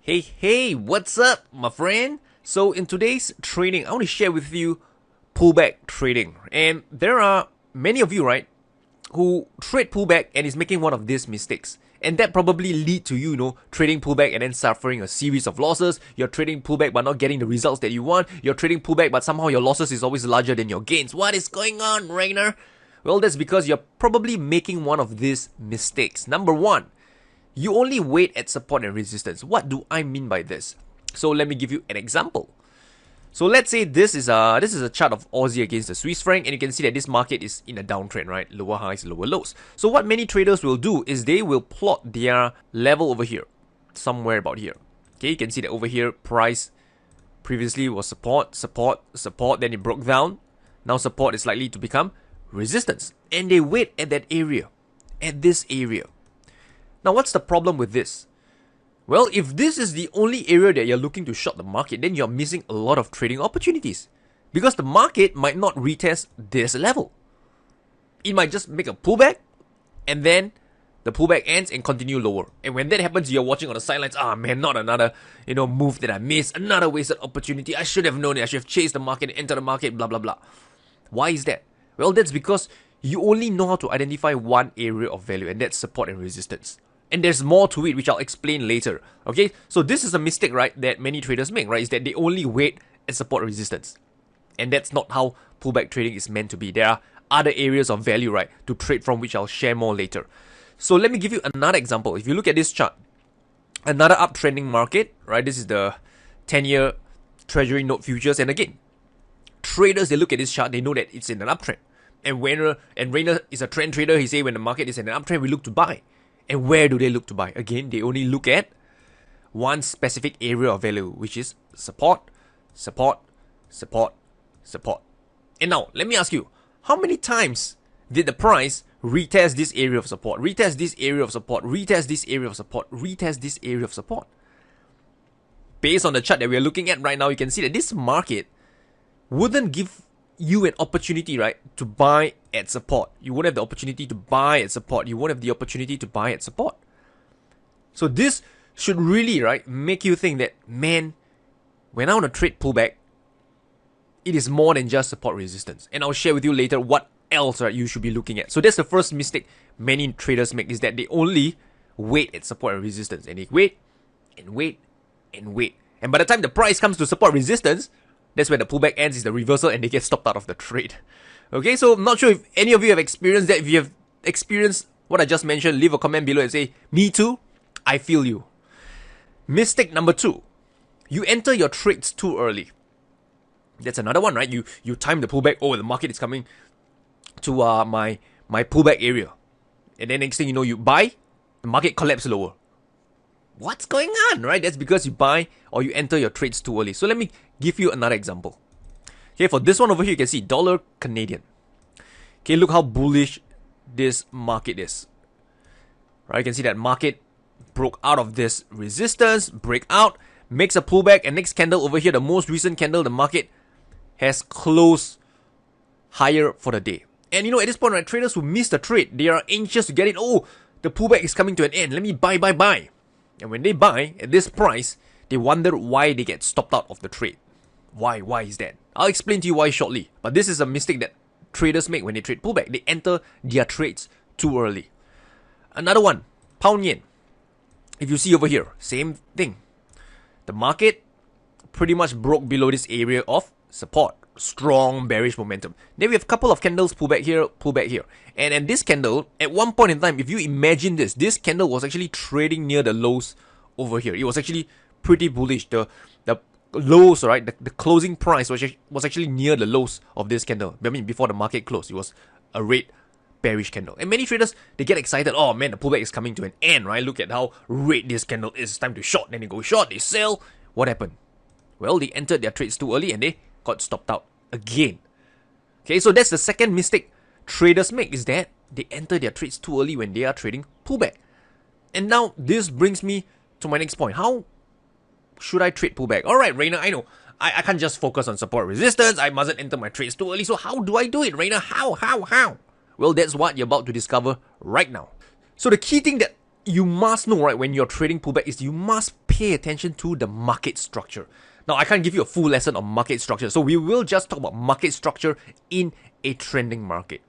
Hey, what's up, my friend? So in today's training, I want to share with you pullback trading. And there are many of you, right, who trade pullback and is making one of these mistakes. And that probably lead to you, trading pullback and then suffering a series of losses. You're trading pullback but not getting the results that you want. You're trading pullback but somehow your losses is always larger than your gains. What is going on, Rayner? Well, that's because you're probably making one of these mistakes. Number one, you only wait at support and resistance. What do I mean by this? So let me give you an example. So let's say this is a chart of Aussie against the Swiss franc, and you can see that this market is in a downtrend, right? Lower highs, lower lows. So what many traders will do is they will plot their level over here, somewhere about here. Okay, you can see that over here, price previously was support, then it broke down. Now support is likely to become resistance, and they wait at that area, at this area. Now, what's the problem with this? Well, if this is the only area that you're looking to short the market, then you're missing a lot of trading opportunities. Because the market might not retest this level. It might just make a pullback, and then the pullback ends and continue lower. And when that happens, you're watching on the sidelines. Ah, man, not another, move that I missed. Another wasted opportunity. I should have known it. I should have chased the market, entered the market, blah, blah, blah. Why is that? Well, that's because you only know how to identify one area of value, and that's support and resistance. And there's more to it, which I'll explain later. Okay, so this is a mistake, right, that many traders make, right, is that they only wait at support and resistance. And that's not how pullback trading is meant to be. There are other areas of value, right, to trade from, which I'll share more later. So let me give you another example. If you look at this chart, another uptrending market, right, this is the 10-year Treasury note futures. And again, traders, they look at this chart, they know that it's in an uptrend. And Rayner is a trend trader. He say when the market is in an uptrend, we look to buy. And where do they look to buy? Again, they only look at one specific area of value, which is support, support, support, support. And now, let me ask you, how many times did the price retest this area of support, retest this area of support, retest this area of support, retest this area of support? Based on the chart that we're looking at right now, you can see that this market wouldn't give you an opportunity, right, to buy at support. You won't have the opportunity to buy at support. You won't have the opportunity to buy at support. So this should really, right, make you think that, man, when I want to trade pullback, it is more than just support resistance. And I'll share with you later what else, right, you should be looking at. So that's the first mistake many traders make, is that they only wait at support and resistance. And they wait and wait and wait. And by the time the price comes to support resistance, that's where the pullback ends, is the reversal, and they get stopped out of the trade. Okay, so I'm not sure if any of you have experienced that. If you have experienced what I just mentioned, leave a comment below and say, me too, I feel you. Mistake number two, you enter your trades too early. That's another one, right? You time the pullback. Oh, the market is coming to my pullback area. And then next thing you know, you buy, the market collapses lower. What's going on, right? That's because you buy or you enter your trades too early. So let me give you another example. Okay, for this one over here, you can see dollar Canadian. Okay, look how bullish this market is. Right, you can see that market broke out of this resistance, break out, makes a pullback, and next candle over here, the most recent candle, the market has closed higher for the day. And at this point, right, traders who miss the trade, they are anxious to get it. Oh, the pullback is coming to an end. Let me buy. And when they buy at this price, they wonder why they get stopped out of the trade. Why is that? I'll explain to you why shortly. But this is a mistake that traders make when they trade pullback. They enter their trades too early. Another one, pound yen. If you see over here, same thing. The market pretty much broke below this area of support. Strong bearish momentum. Then we have a couple of candles, pullback here. And this candle, at one point in time, if you imagine this candle was actually trading near the lows over here. It was actually pretty bullish. The lows, right, the closing price was actually near the lows of this candle. I mean, before the market closed, it was a red bearish candle. And many traders, they get excited. Oh man, the pullback is coming to an end, right? Look at how red this candle is. It's time to short. Then they go short, they sell. What happened? Well, they entered their trades too early and they got stopped out again. Okay, so that's the second mistake traders make, is that they enter their trades too early when they are trading pullback. And now this brings me to my next point. How should I trade pullback? Alright, Rayner, I know I can't just focus on support resistance. I mustn't enter my trades too early. So how do I do it, Rayner? How? Well, that's what you're about to discover right now. So the key thing that you must know, right, when you're trading pullback is you must pay attention to the market structure. Now, I can't give you a full lesson on market structure, so we will just talk about market structure in a trending market.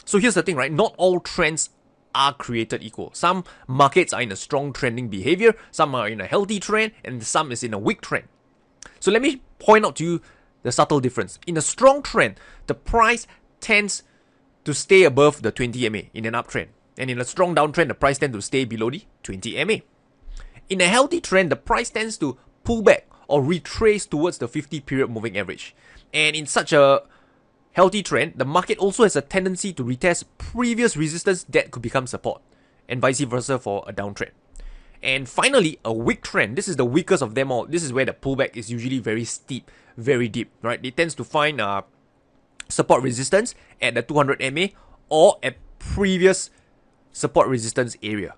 So here's the thing, right? Not all trends are created equal. Some markets are in a strong trending behavior, some are in a healthy trend, and some is in a weak trend. So let me point out to you the subtle difference. In a strong trend, the price tends to stay above the 20 MA in an uptrend. And in a strong downtrend, the price tends to stay below the 20 MA. In a healthy trend, the price tends to pull back or retrace towards the 50-period moving average. And in such a healthy trend, the market also has a tendency to retest previous resistance that could become support, and vice versa for a downtrend. And finally, a weak trend. This is the weakest of them all. This is where the pullback is usually very steep, very deep, right? It tends to find support resistance at the 200 MA or at previous support resistance area,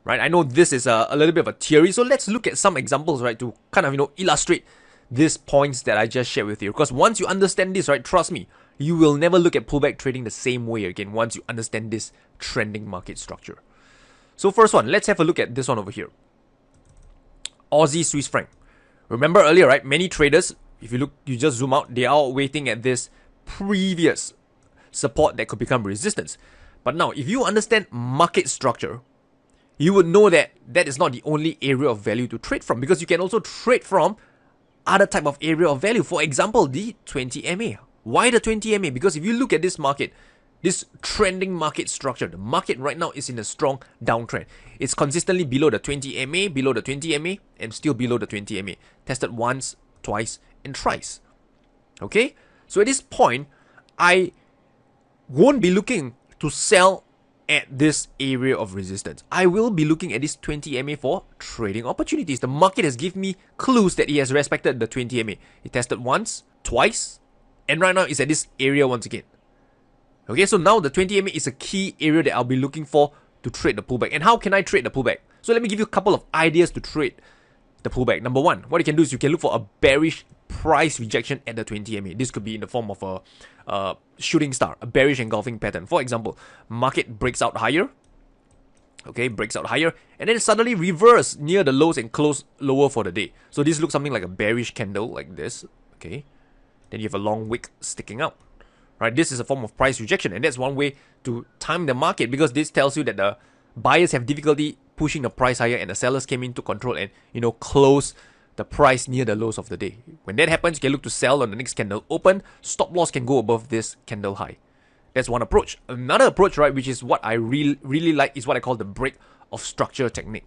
right? I know this is a little bit of a theory, so let's look at some examples, right, to kind of, illustrate these points that I just shared with you. Because once you understand this, right, trust me, you will never look at pullback trading the same way again once you understand this trending market structure. So first one, let's have a look at this one over here. Aussie Swiss franc. Remember earlier, right? Many traders, if you look, you just zoom out, they are waiting at this previous support that could become resistance. But now, if you understand market structure, you would know that that is not the only area of value to trade from, because you can also trade from other type of area of value. For example, the 20 MA. Why the 20 MA? Because if you look at this market, this trending market structure, the market right now is in a strong downtrend. It's consistently below the 20 MA, below the 20 MA, and still below the 20 MA. Tested once, twice, and thrice. Okay? So at this point, I won't be looking to sell at this area of resistance. I will be looking at this 20 MA for trading opportunities. The market has given me clues that it has respected the 20 MA. It tested once, twice, and right now it's at this area once again. Okay, so now the 20 MA is a key area that I'll be looking for to trade the pullback. And how can I trade the pullback? So let me give you a couple of ideas to trade the pullback. Number one, what you can do is you can look for a bearish price rejection at the 20 MA. This could be in the form of a shooting star, a bearish engulfing pattern. For example, market breaks out higher, okay, breaks out higher, and then suddenly reverse near the lows and close lower for the day. So this looks something like a bearish candle like this, okay. Then you have a long wick sticking out, right? This is a form of price rejection, and that's one way to time the market, because this tells you that the buyers have difficulty pushing the price higher and the sellers came in to control and, close the price near the lows of the day. When that happens, you can look to sell on the next candle open. Stop loss can go above this candle high. That's one approach. Another approach, right, which is what I really like, is what I call the break of structure technique.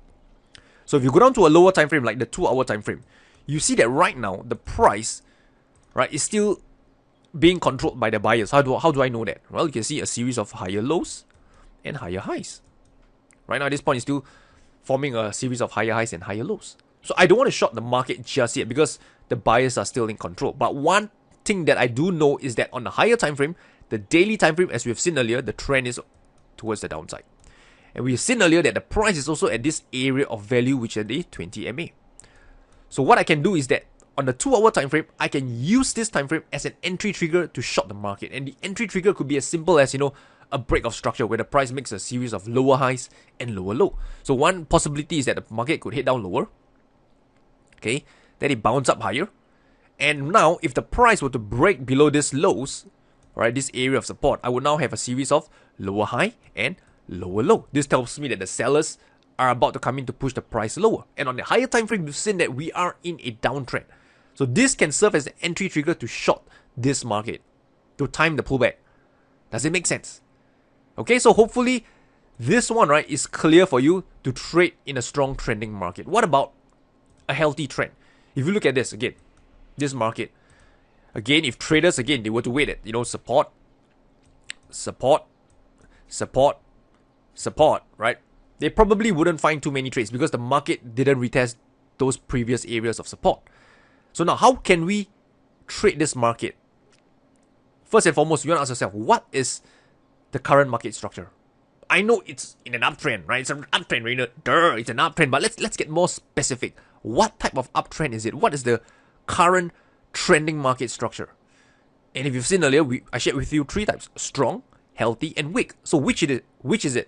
So if you go down to a lower time frame, like the 2-hour time frame, you see that right now the price, right, is still being controlled by the buyers. How do I know that? Well, you can see a series of higher lows and higher highs. Right now at this point, it's still forming a series of higher highs and higher lows. So I don't want to short the market just yet because the buyers are still in control. But one thing that I do know is that on the higher time frame, the daily time frame, as we've seen earlier, the trend is towards the downside. And we've seen earlier that the price is also at this area of value, which is the 20 MA. So what I can do is that on the 2-hour time frame, I can use this time frame as an entry trigger to short the market. And the entry trigger could be as simple as, a break of structure where the price makes a series of lower highs and lower low. So one possibility is that the market could head down lower. Okay, then it bounce up higher. And now, if the price were to break below these lows, right, this area of support, I would now have a series of lower high and lower low. This tells me that the sellers are about to come in to push the price lower. And on the higher time frame, we've seen that we are in a downtrend. So this can serve as an entry trigger to short this market, to time the pullback. Does it make sense? Okay, so hopefully this one, right, is clear for you to trade in a strong trending market. What about a healthy trend? If you look at this again, this market, again, if traders, again, they were to wait at, support, right? They probably wouldn't find too many trades because the market didn't retest those previous areas of support. So now, how can we trade this market? First and foremost, you want to ask yourself, what is the current market structure? I know it's in an uptrend, right? It's an uptrend, Rayner. It's an uptrend. But let's get more specific. What type of uptrend is it? What is the current trending market structure? And if you've seen earlier, I shared with you 3 types: strong, healthy, and weak. So which is it?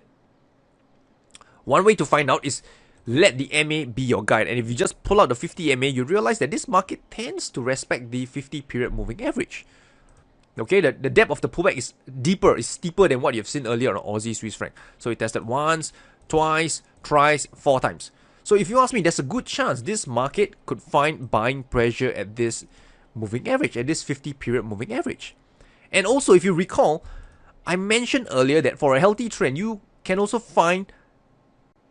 One way to find out is let the MA be your guide. And if you just pull out the 50 MA, you realize that this market tends to respect the 50 period moving average. Okay, the depth of the pullback is deeper, is steeper than what you've seen earlier on Aussie Swiss franc. So it tested once, twice, thrice, 4 times. So if you ask me, there's a good chance this market could find buying pressure at this moving average, at this 50 period moving average. And also, if you recall, I mentioned earlier that for a healthy trend, you can also find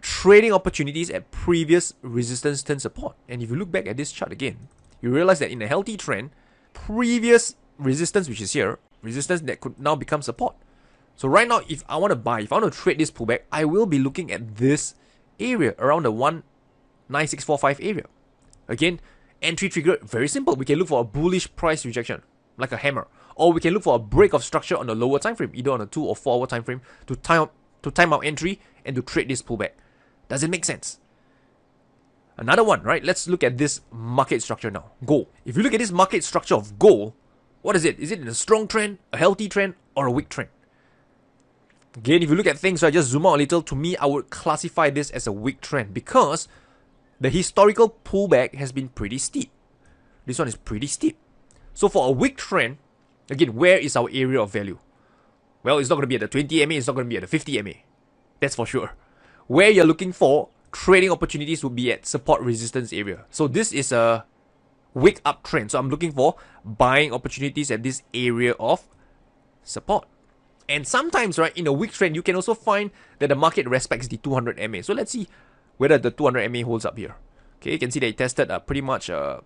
trading opportunities at previous resistance turn support. And if you look back at this chart again, you realize that in a healthy trend, previous resistance, which is here, resistance that could now become support. So right now, if I want to buy, if I want to trade this pullback, I will be looking at this area around the 19645 area. Again, entry trigger, very simple. We can look for a bullish price rejection, like a hammer. Or we can look for a break of structure on the lower time frame, either on a 2 or 4 hour time frame, to time out entry and to trade this pullback. Does it make sense? Another one, right? Let's look at this market structure now. Gold. If you look at this market structure of gold, what is it? Is it in a strong trend, a healthy trend, or a weak trend? Again, if you look at things, I just zoom out a little. To me, I would classify this as a weak trend because the historical pullback has been pretty steep. This one is pretty steep. So for a weak trend, again, where is our area of value? Well, it's not going to be at the 20 MA, it's not going to be at the 50 MA. That's for sure. Where you're looking for trading opportunities would be at support resistance area. So this is a weak uptrend. So I'm looking for buying opportunities at this area of support. And sometimes, right, in a weak trend, you can also find that the market respects the 200 MA. So let's see whether the 200 MA holds up here. Okay, you can see they tested pretty much, I'll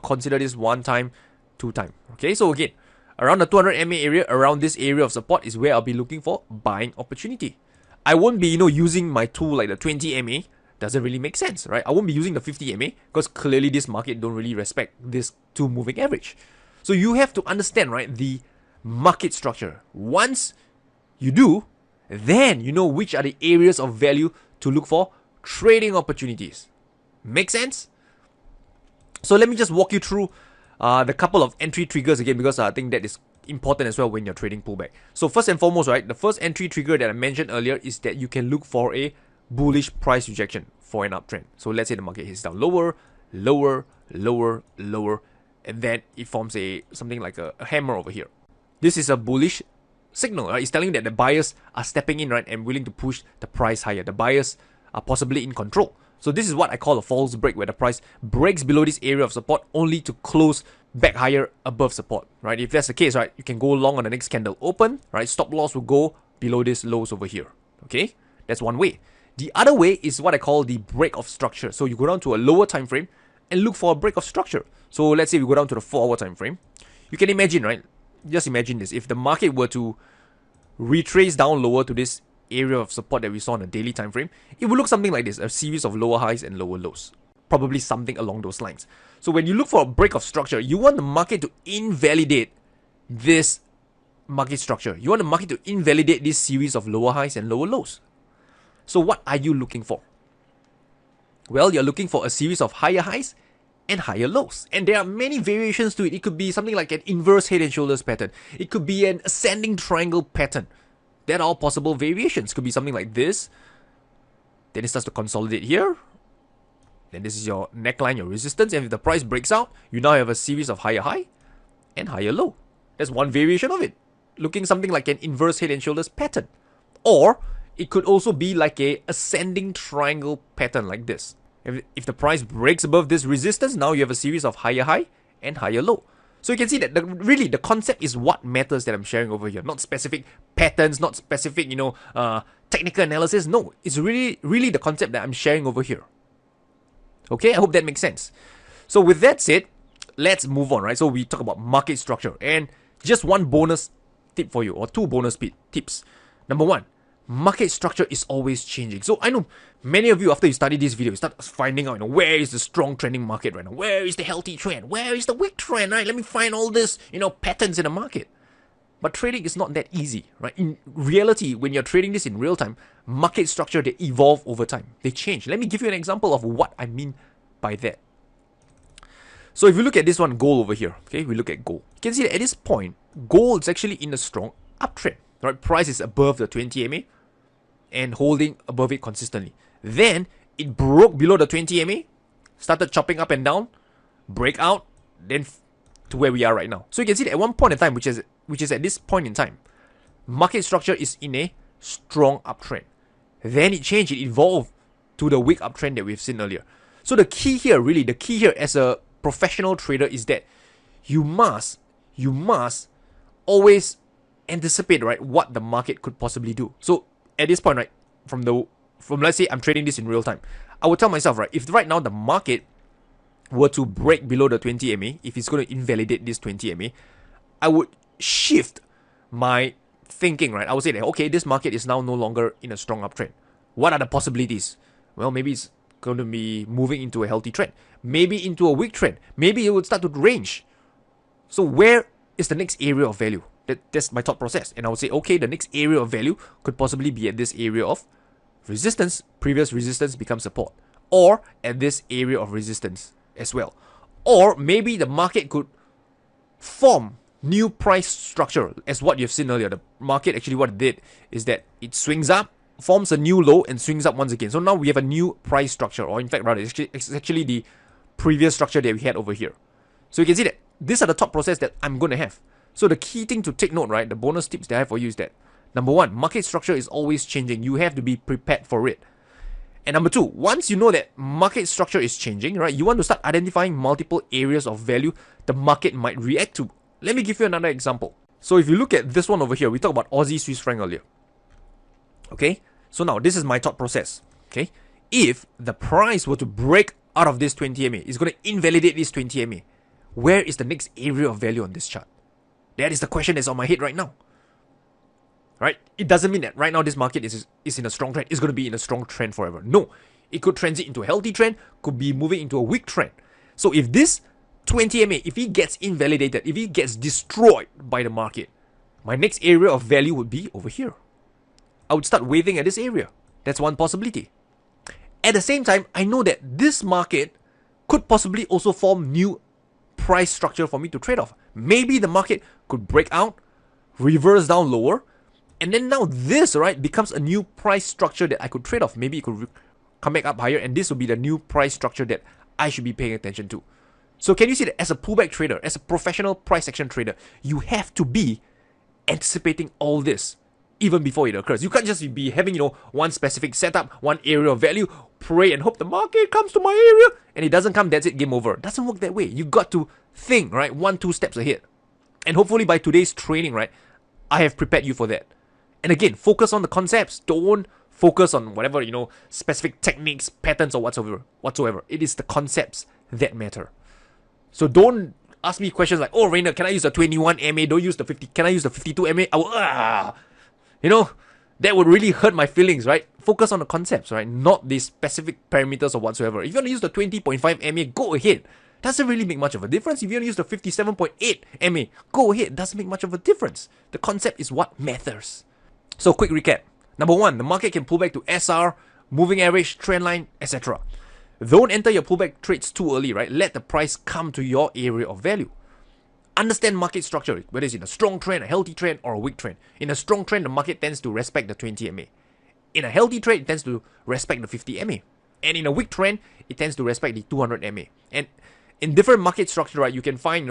consider this 1 time, 2 time. Okay, so again, around the 200 MA area, around this area of support is where I'll be looking for buying opportunity. I won't be, using my tool like the 20 MA. Doesn't really make sense, right? I won't be using the 50 MA because clearly this market don't really respect this 2 moving average. So you have to understand, right, the market structure. Once you do, then you know which are the areas of value to look for trading opportunities. Make sense? So let me just walk you through the couple of entry triggers again, because I think that is important as well when you're trading pullback. So first and foremost, right, the first entry trigger that I mentioned earlier is that you can look for a bullish price rejection for an uptrend. So let's say the market hits down lower, lower, lower, lower, and then it forms something like a hammer over here. This is a bullish signal, right? It's telling you that the buyers are stepping in, right, and willing to push the price higher. The buyers are possibly in control. So this is what I call a false break, where the price breaks below this area of support only to close back higher above support, right? If that's the case, right, you can go long on the next candle open, right? Stop loss will go below this lows over here, okay? That's one way. The other way is what I call the break of structure. So you go down to a lower time frame and look for a break of structure. So let's say we go down to the 4-hour time frame. You can imagine, right? Just imagine this. If the market were to retrace down lower to this area of support that we saw on a daily time frame, it would look something like this, a series of lower highs and lower lows. Probably something along those lines. So when you look for a break of structure, you want the market to invalidate this market structure. You want the market to invalidate this series of lower highs and lower lows. So what are you looking for? Well, you're looking for a series of higher highs and higher lows. And there are many variations to it. It could be something like an inverse head and shoulders pattern. It could be an ascending triangle pattern. That are all possible variations. Could be something like this. Then it starts to consolidate here. Then this is your neckline, your resistance. And if the price breaks out, you now have a series of higher high and higher low. That's one variation of it. Looking something like an inverse head and shoulders pattern. Or it could also be like a ascending triangle pattern like this. If the price breaks above this resistance, now you have a series of higher high and higher low. So you can see that really the concept is what matters that I'm sharing over here. Not specific patterns, not specific, technical analysis. No, it's really the concept that I'm sharing over here. Okay, I hope that makes sense. So with that said, let's move on, right? So we talk about market structure, and just one bonus tip for you, or 2 bonus tips. Number 1, market structure is always changing. So I know many of you, after you study this video, you start finding out, where is the strong trending market right now? Where is the healthy trend? Where is the weak trend, right? Let me find all this, patterns in the market. But trading is not that easy, right? In reality, when you're trading this in real time, market structure, they evolve over time. They change. Let me give you an example of what I mean by that. So if you look at this one, gold over here, okay, we look at gold. You can see that at this point, gold is actually in a strong uptrend, right? Price is above the 20 MA and holding above it consistently. Then it broke below the 20 MA, started chopping up and down, breakout, then to where we are right now. So you can see that at one point in time, which is at this point in time, market structure is in a strong uptrend. Then it changed, it evolved to the weak uptrend that we've seen earlier. So the key here as a professional trader is that you must always anticipate, right, what the market could possibly do. So at this point, right, from let's say I'm trading this in real time, I would tell myself, right, if right now the market were to break below the 20 MA, if it's going to invalidate this 20 MA, I would shift my thinking, right? I would say that, okay, this market is now no longer in a strong uptrend. What are the possibilities? Well, maybe it's going to be moving into a healthy trend, maybe into a weak trend, maybe it would start to range. So where is the next area of value? That's my thought process. And I would say, okay, the next area of value could possibly be at this area of resistance, previous resistance becomes support, or at this area of resistance as well. Or maybe the market could form new price structure, as what you've seen earlier. The market actually what it did is that it swings up, forms a new low, and swings up once again. So now we have a new price structure, or in fact rather it's actually the previous structure that we had over here. So you can see that these are the thought process that I'm going to have. So the key thing to take note, right, the bonus tips that I have for you is that, number one, market structure is always changing. You have to be prepared for it. And number two, once you know that market structure is changing, right, you want to start identifying multiple areas of value the market might react to. Let me give you another example. So if you look at this one over here, we talked about Aussie Swiss franc earlier. Okay, so now this is my thought process. Okay, if the price were to break out of this 20 MA, it's going to invalidate this 20 MA. Where is the next area of value on this chart? That is the question that's on my head right now. Right? It doesn't mean that right now this market is in a strong trend. It's going to be in a strong trend forever. No. It could transit into a healthy trend, could be moving into a weak trend. So if this 20 MA, if it gets invalidated, if it gets destroyed by the market, my next area of value would be over here. I would start waving at this area. That's one possibility. At the same time, I know that this market could possibly also form new price structure for me to trade off. Maybe the market could break out, reverse down lower, and then now this, right, becomes a new price structure that I could trade off. Maybe it could come back up higher, and this will be the new price structure that I should be paying attention to. So can you see that as a pullback trader, as a professional price action trader, you have to be anticipating all this even before it occurs. You can't just be having, one specific setup, one area of value, pray and hope the market comes to my area, and it doesn't come, that's it, game over. It doesn't work that way. You got to think, right, 1-2 steps ahead. And hopefully by today's training, right, I have prepared you for that. And again, focus on the concepts. Don't focus on whatever, specific techniques, patterns, or whatsoever. It is the concepts that matter. So don't ask me questions like, oh, Rayner, can I use the 21 MA? Don't use the 50. Can I use the 52 MA? That would really hurt my feelings, right? Focus on the concepts, right? Not the specific parameters or whatsoever. If you want to use the 20.5 MA, go ahead. Doesn't really make much of a difference. If you want to use the 57.8 MA, go ahead. Doesn't make much of a difference. The concept is what matters. So quick recap. Number one, the market can pull back to SR, moving average, trend line, etc. Don't enter your pullback trades too early, right? Let the price come to your area of value. Understand market structure, whether it's in a strong trend, a healthy trend, or a weak trend. In a strong trend, the market tends to respect the 20 MA. In a healthy trade, it tends to respect the 50 MA. And in a weak trend, it tends to respect the 200 MA. And in different market structure, right, you can find,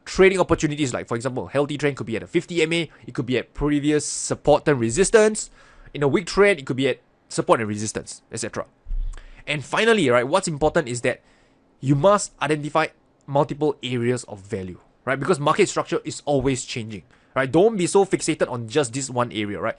trading opportunities. Like, for example, healthy trend could be at a 50 MA. It could be at previous support and resistance. In a weak trend, it could be at support and resistance, etc. And finally, right, what's important is that you must identify multiple areas of value, right? Because market structure is always changing, right? Don't be so fixated on just this one area, right?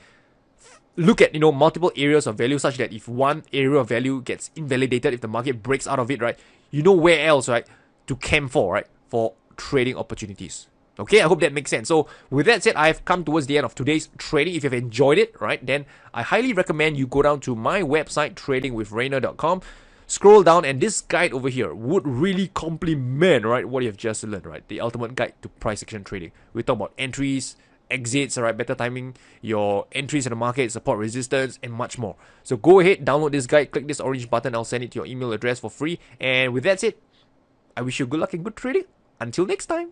Look at, multiple areas of value such that if one area of value gets invalidated, if the market breaks out of it, right, you know where else, right, to camp for, right, for trading opportunities. Okay, I hope that makes sense. So with that said, I've come towards the end of today's trading. If you've enjoyed it, right, then I highly recommend you go down to my website, tradingwithrayner.com. Scroll down, and this guide over here would really complement, right, what you've just learned, right? The ultimate guide to price action trading. We talk about entries, exits, all right, better timing your entries in the market, support, resistance, and much more. So go ahead, download this guide, click this orange button. I'll send it to your email address for free. And with that said, I wish you good luck and good trading. Until next time.